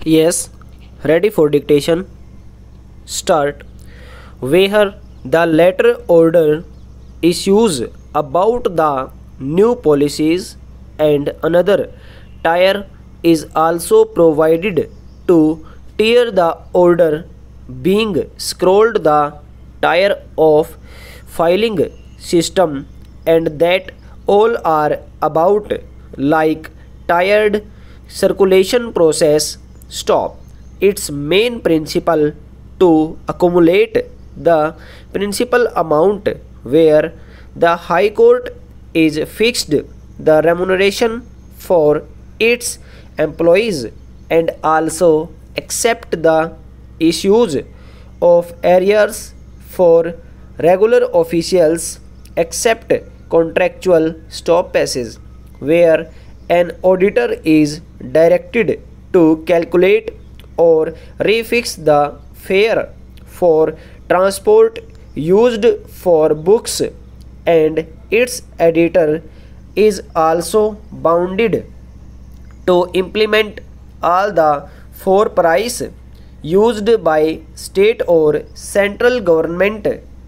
Yes, ready for dictation. Start. Where the letter order issues about the new policies and another tier is also provided to tear the order being scrolled the tier of filing system, and that all are about like tired circulation process stop. Its main principle to accumulate the principal amount where the High Court is fixed the remuneration for its employees and also accept the issues of arrears for regular officials except contractual stoppages where an auditor is directed to calculate or refix the fare for transport used for books, and its editor is also bounded to implement all the for price used by state or central government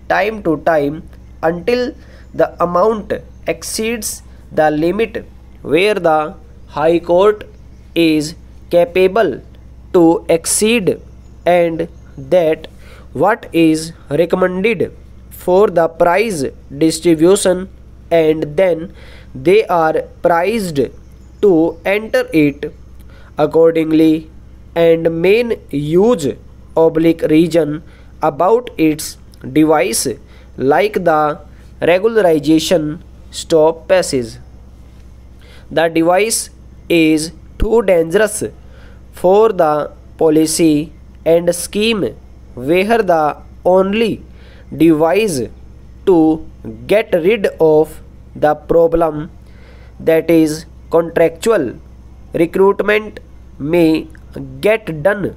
time to time until the amount exceeds the limit where the High Court is capable to exceed, and that what is recommended for the price distribution, and then they are priced to enter it accordingly and main use oblique region about its device like the regularization stop passage. The device is too dangerous for the policy and scheme where the only device to get rid of the problem, that is contractual recruitment, may get done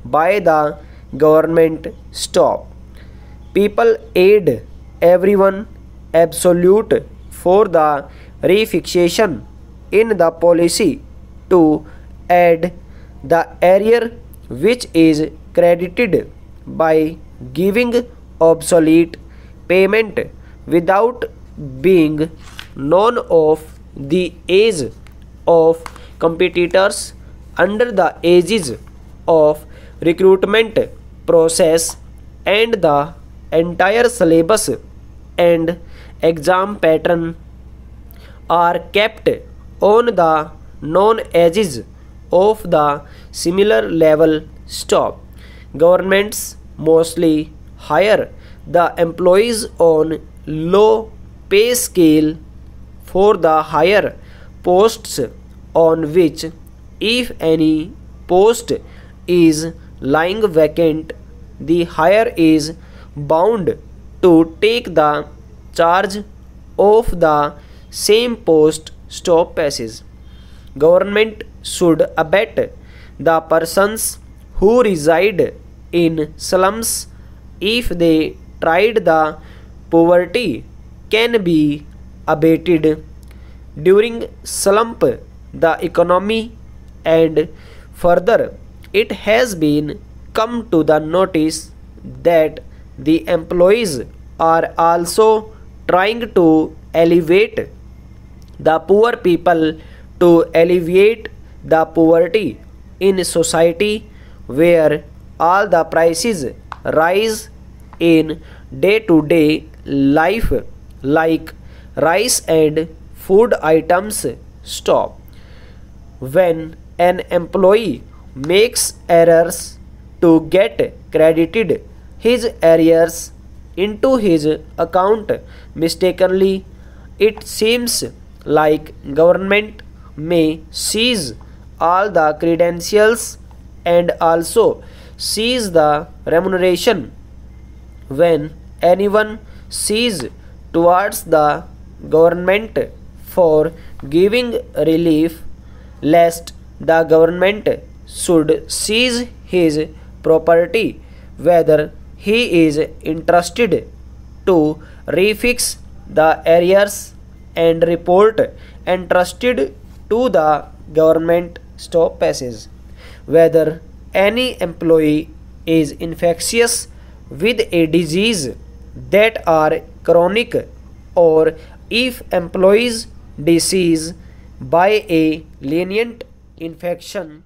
by the government stop. People aid everyone absolute for the refixation in the policy to add the arrear which is credited by giving obsolete payment without being known of the age of competitors under the aegis of recruitment process, and the entire syllabus and exam pattern are kept on the known aegis of the similar level stop. Governments mostly hire the employees on low pay scale for the higher posts on which, if any post is lying vacant, the hire is bound to take the charge of the same post stop passage. Government should abet the persons who reside in slums if they tried the poverty can be abated during slump the economy, and further it has been come to the notice that the employees are also trying to elevate the poor people to alleviate the poverty in society where all the prices rise in day-to-day life like rice and food items stop. When an employee makes errors to get credited his arrears into his account mistakenly, it seems like government may seize all the credentials and also seize the remuneration. When anyone sees towards the government for giving relief, lest the government should seize his property, whether he is interested to refix the arrears and report entrusted to the government stop passage. whether any employee is infectious with a disease that are chronic, or if employees disease by a lenient infection